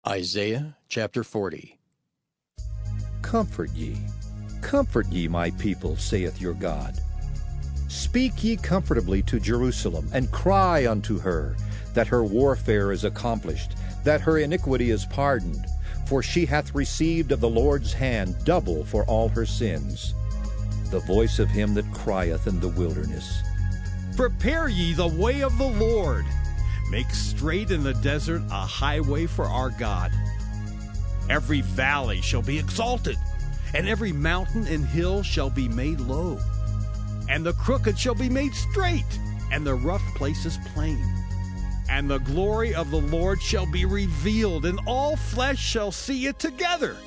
Isaiah chapter 40. Comfort ye, my people, saith your God. Speak ye comfortably to Jerusalem, and cry unto her, that her warfare is accomplished, that her iniquity is pardoned, for she hath received of the Lord's hand double for all her sins. The voice of him that crieth in the wilderness. Prepare ye the way of the Lord. Make straight in the desert a highway for our God. Every valley shall be exalted, and every mountain and hill shall be made low. And the crooked shall be made straight, and the rough places plain. And the glory of the Lord shall be revealed, and all flesh shall see it together,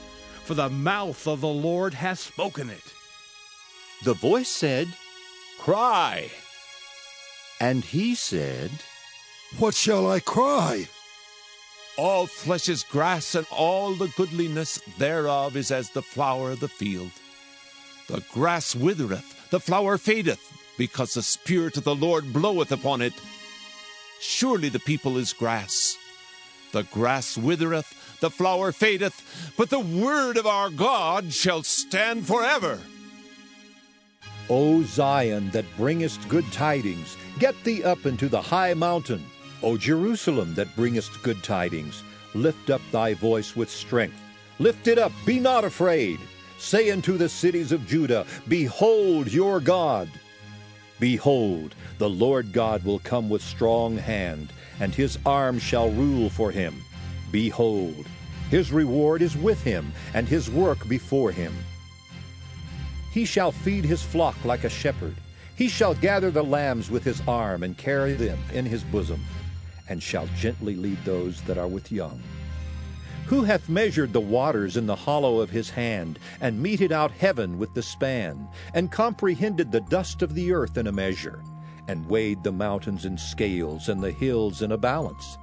for the mouth of the Lord hath spoken it. The voice said, Cry. and he said, What shall I cry? All flesh is grass, and all the goodliness thereof is as the flower of the field. The grass withereth, the flower fadeth, because the Spirit of the Lord bloweth upon it. Surely the people is grass. The grass withereth, the flower fadeth, but the word of our God shall stand forever. O Zion, that bringest good tidings, get thee up into the high mountain. O Jerusalem, that bringest good tidings, lift up thy voice with strength. Lift it up, be not afraid. Say unto the cities of Judah, Behold your God. Behold, the Lord God will come with strong hand, and his arm shall rule for him. Behold, his reward is with him, and his work before him. He shall feed his flock like a shepherd. He shall gather the lambs with his arm, and carry them in his bosom, and shall gently lead those that are with young. Who hath measured the waters in the hollow of his hand, and meted out heaven with the span, and comprehended the dust of the earth in a measure, and weighed the mountains in scales, and the hills in a balance?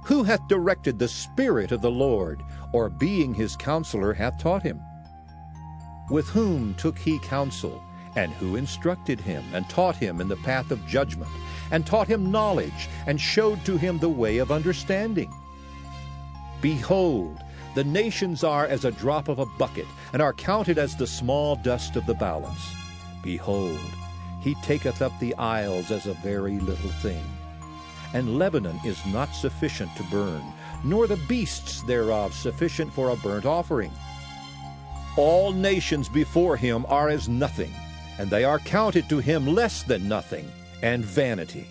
Who hath directed the Spirit of the Lord, or being his counselor hath taught him? With whom took he counsel, and who instructed him, and taught him in the path of judgment, and taught him knowledge, and showed to him the way of understanding? Behold, the nations are as a drop of a bucket, and are counted as the small dust of the balance. Behold, he taketh up the isles as a very little thing. And Lebanon is not sufficient to burn, nor the beasts thereof sufficient for a burnt offering. All nations before him are as nothing, and they are counted to him less than nothing, and vanity.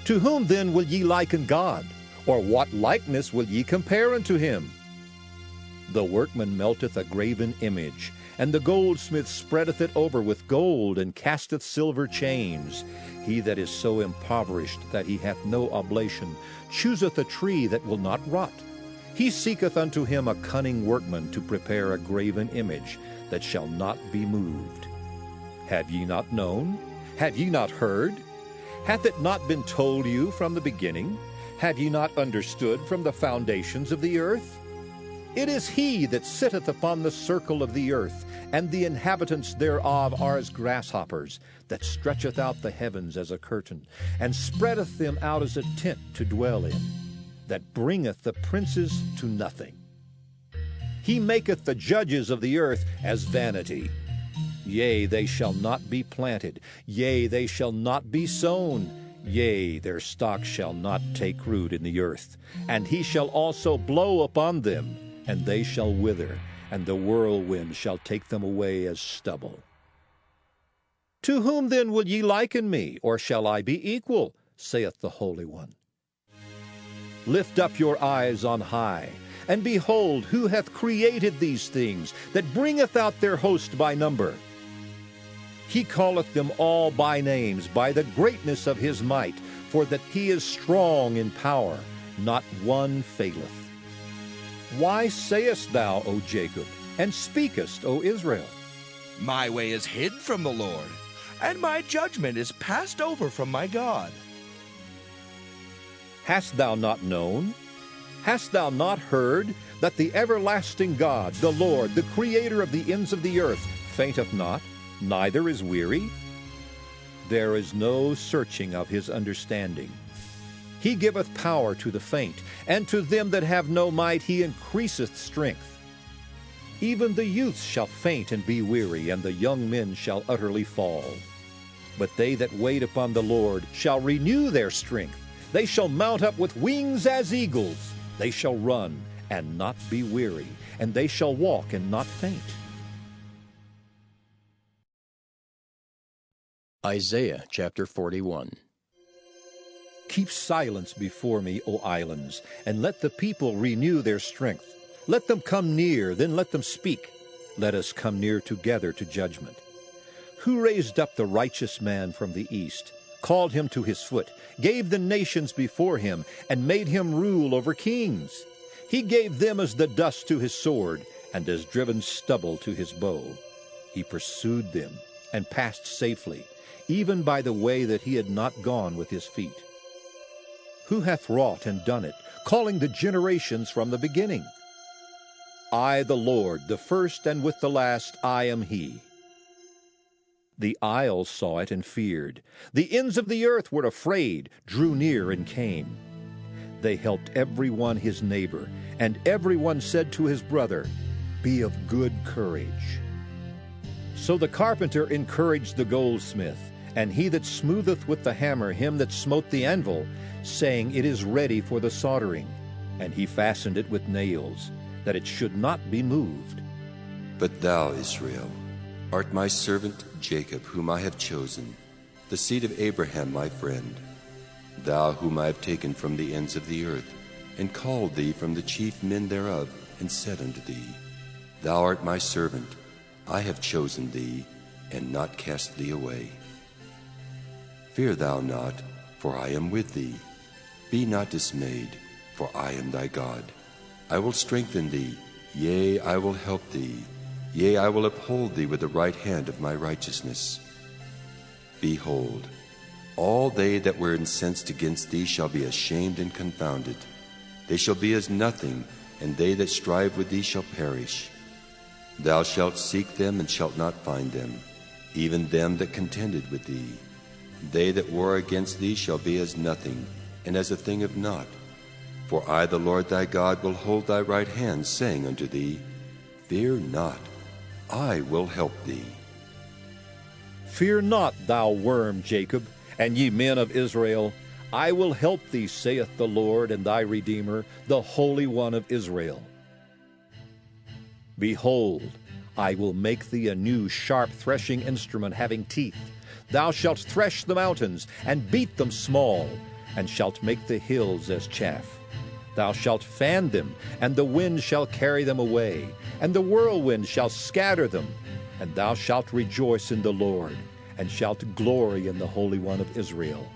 To whom then will ye liken God? Or what likeness will ye compare unto him? The workman melteth a graven image, and the goldsmith spreadeth it over with gold, and casteth silver chains. He that is so impoverished that he hath no oblation chooseth a tree that will not rot. He seeketh unto him a cunning workman to prepare a graven image that shall not be moved. Have ye not known? Have ye not heard? Hath it not been told you from the beginning? Have ye not understood from the foundations of the earth? It is he that sitteth upon the circle of the earth, and the inhabitants thereof are as grasshoppers, that stretcheth out the heavens as a curtain, and spreadeth them out as a tent to dwell in, that bringeth the princes to nothing. He maketh the judges of the earth as vanity. Yea, they shall not be planted. Yea, they shall not be sown. Yea, their stock shall not take root in the earth. And he shall also blow upon them, and they shall wither, and the whirlwind shall take them away as stubble. To whom then will ye liken me, or shall I be equal? Saith the Holy One. Lift up your eyes on high, and behold, who hath created these things, that bringeth out their host by number? He calleth them all by names, by the greatness of his might, for that he is strong in power, not one faileth. Why sayest thou, O Jacob, and speakest, O Israel? My way is hid from the Lord, and my judgment is passed over from my God. Hast thou not known? Hast thou not heard that the everlasting God, the Lord, the Creator of the ends of the earth, fainteth not, neither is weary? There is no searching of his understanding. He giveth power to the faint, and to them that have no might he increaseth strength. Even the youths shall faint and be weary, and the young men shall utterly fall. But they that wait upon the Lord shall renew their strength. They shall mount up with wings as eagles. They shall run and not be weary, and they shall walk and not faint. Isaiah chapter 41. Keep silence before me, O islands, and let the people renew their strength. Let them come near, then let them speak. Let us come near together to judgment. Who raised up the righteous man from the east, called him to his foot, gave the nations before him, and made him rule over kings? He gave them as the dust to his sword, and as driven stubble to his bow. He pursued them, and passed safely, even by the way that he had not gone with his feet. Who hath wrought and done it, calling the generations from the beginning? I, the Lord, the first and with the last, I am he. The isles saw it and feared. The ends of the earth were afraid, drew near and came. They helped every one his neighbor, and every one said to his brother, Be of good courage. So the carpenter encouraged the goldsmith, and he that smootheth with the hammer him that smote the anvil, saying, It is ready for the soldering. And he fastened it with nails, that it should not be moved. But thou, Israel, art my servant Jacob, whom I have chosen, the seed of Abraham my friend. Thou whom I have taken from the ends of the earth, and called thee from the chief men thereof, and said unto thee, Thou art my servant, I have chosen thee, and not cast thee away. Fear thou not, for I am with thee. Be not dismayed, for I am thy God. I will strengthen thee, yea, I will help thee. Yea, I will uphold thee with the right hand of my righteousness. Behold, all they that were incensed against thee shall be ashamed and confounded. They shall be as nothing, and they that strive with thee shall perish. Thou shalt seek them, and shalt not find them, even them that contended with thee. They that war against thee shall be as nothing, and as a thing of naught. For I, the Lord thy God, will hold thy right hand, saying unto thee, Fear not, I will help thee. Fear not, thou worm Jacob, and ye men of Israel. I will help thee, saith the Lord, and thy Redeemer, the Holy One of Israel. Behold, I will make thee a new sharp threshing instrument having teeth. Thou shalt thresh the mountains, and beat them small, and shalt make the hills as chaff. Thou shalt fan them, and the wind shall carry them away, and the whirlwind shall scatter them. And thou shalt rejoice in the Lord, and shalt glory in the Holy One of Israel.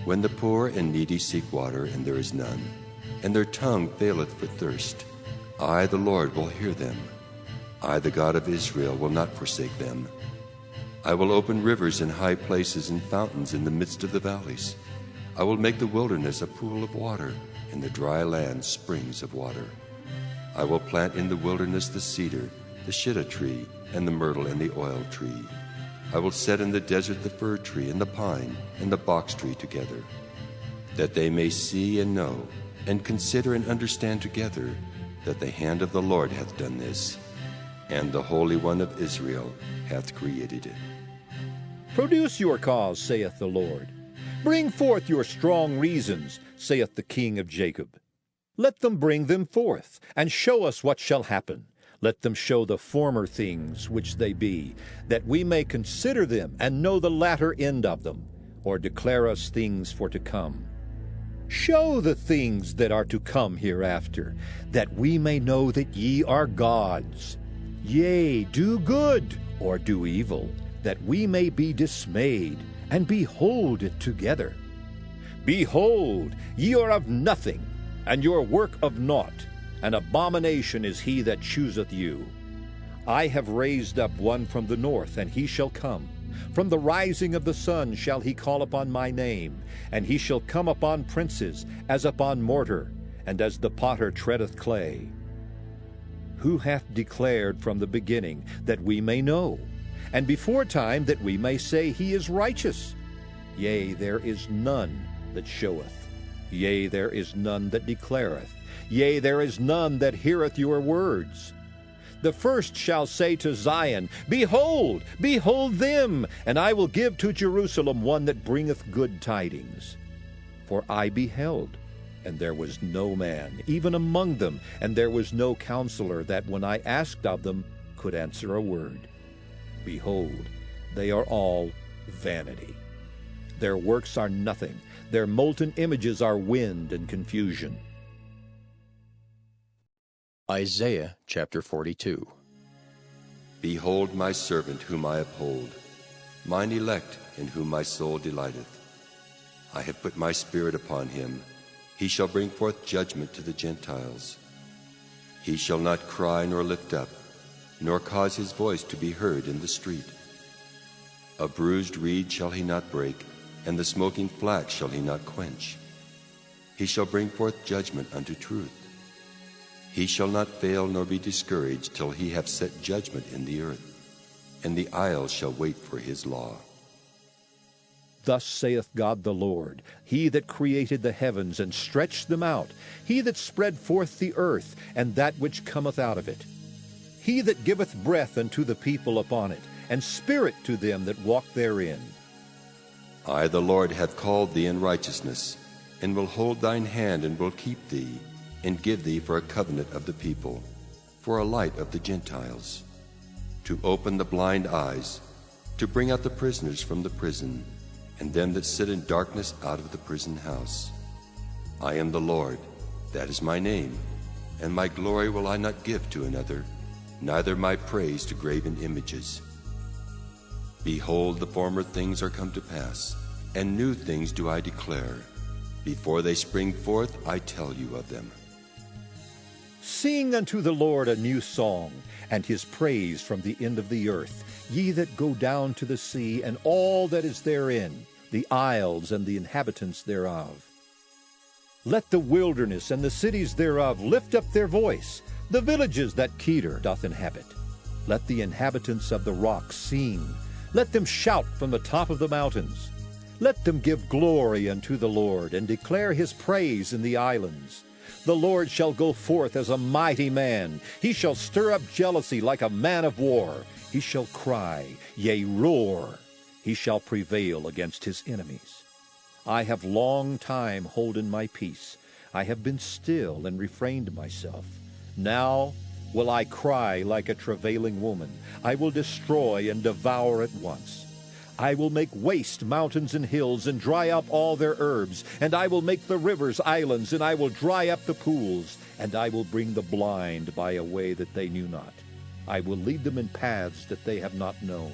When the poor and needy seek water, and there is none, and their tongue faileth for thirst, I, the Lord, will hear them. I, the God of Israel, will not forsake them. I will open rivers in high places and fountains in the midst of the valleys. I will make the wilderness a pool of water, and the dry land springs of water. I will plant in the wilderness the cedar, the shittim tree, and the myrtle, and the oil tree. I will set in the desert the fir tree, and the pine, and the box tree together, that they may see and know, and consider and understand together, that the hand of the Lord hath done this, and the Holy One of Israel hath created it. Produce your cause, saith the Lord. Bring forth your strong reasons, saith the King of Jacob. Let them bring them forth, and show us what shall happen. Let them show the former things which they be, that we may consider them, and know the latter end of them, or declare us things for to come. Show the things that are to come hereafter, that we may know that ye are gods. Yea, do good, or do evil, that we may be dismayed, and behold it together. Behold, ye are of nothing, and your work of naught. An abomination is he that chooseth you. I have raised up one from the north, and he shall come. From the rising of the sun shall he call upon my name, and he shall come upon princes, as upon mortar, and as the potter treadeth clay. Who hath declared from the beginning, that we may know, and before time that we may say he is righteous? Yea, there is none that showeth. Yea, there is none that declareth. Yea, there is none that heareth your words. The first shall say to Zion, Behold, behold them, and I will give to Jerusalem one that bringeth good tidings. For I beheld, and there was no man, even among them, and there was no counselor that, when I asked of them, could answer a word. Behold, they are all vanity. Their works are nothing. Their molten images are wind and confusion. Isaiah chapter 42. Behold my servant whom I uphold, mine elect in whom my soul delighteth. I have put my spirit upon him. He shall bring forth judgment to the Gentiles. He shall not cry nor lift up, nor cause his voice to be heard in the street. A bruised reed shall he not break, and the smoking flax shall he not quench. He shall bring forth judgment unto truth. He shall not fail nor be discouraged till he have set judgment in the earth, and the isles shall wait for his law. Thus saith God the Lord, He that created the heavens and stretched them out, He that spread forth the earth, and that which cometh out of it, He that giveth breath unto the people upon it, and spirit to them that walk therein. I, the Lord, have called thee in righteousness, and will hold thine hand, and will keep thee, and give thee for a covenant of the people, for a light of the Gentiles, to open the blind eyes, to bring out the prisoners from the prison, and them that sit in darkness out of the prison house. I am the Lord, that is my name, and my glory will I not give to another, neither my praise to graven images. Behold, the former things are come to pass, and new things do I declare. Before they spring forth, I tell you of them. Sing unto the Lord a new song, and his praise from the end of the earth, ye that go down to the sea, and all that is therein, the isles and the inhabitants thereof. Let the wilderness and the cities thereof lift up their voice, the villages that Kedar doth inhabit. Let the inhabitants of the rocks sing, let them shout from the top of the mountains. Let them give glory unto the Lord, and declare his praise in the islands. The Lord shall go forth as a mighty man. He shall stir up jealousy like a man of war. He shall cry, yea, roar. He shall prevail against his enemies. I have long time holden my peace. I have been still and refrained myself. Now will I cry like a travailing woman. I will destroy and devour at once. I will make waste mountains and hills, and dry up all their herbs. And I will make the rivers islands, and I will dry up the pools. And I will bring the blind by a way that they knew not. I will lead them in paths that they have not known.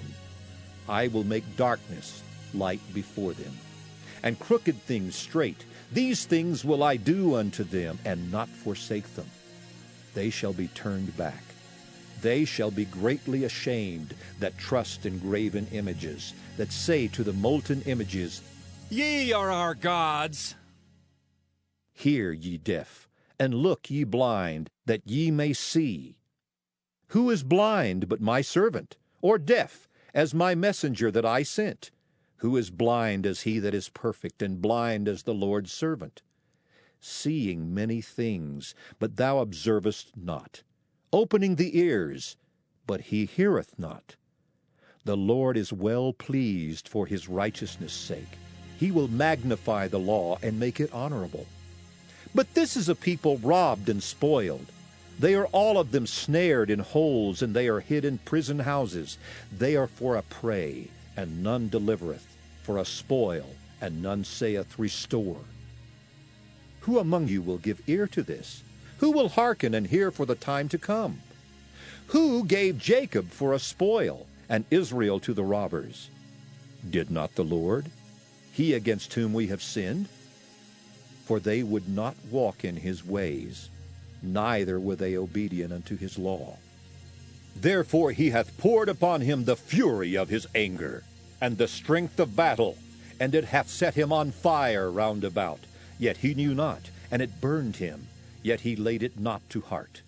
I will make darkness light before them, and crooked things straight. These things will I do unto them, and not forsake them. They shall be turned back. They shall be greatly ashamed that trust in graven images, that say to the molten images, Ye are our gods. Hear, ye deaf, and look, ye blind, that ye may see. Who is blind but my servant, or deaf as my messenger that I sent? Who is blind as he that is perfect, and blind as the Lord's servant? Seeing many things, but thou observest not. Opening the ears, but he heareth not. The Lord is well pleased for his righteousness' sake. He will magnify the law and make it honorable. But this is a people robbed and spoiled. They are all of them snared in holes, and they are hid in prison houses. They are for a prey, and none delivereth, for a spoil, and none saith, Restore. Who among you will give ear to this? Who will hearken and hear for the time to come? Who gave Jacob for a spoil, and Israel to the robbers? Did not the Lord, he against whom we have sinned? For they would not walk in his ways, neither were they obedient unto his law. Therefore he hath poured upon him the fury of his anger, and the strength of battle, and it hath set him on fire round about. Yet he knew not, and it burned him, yet he laid it not to heart.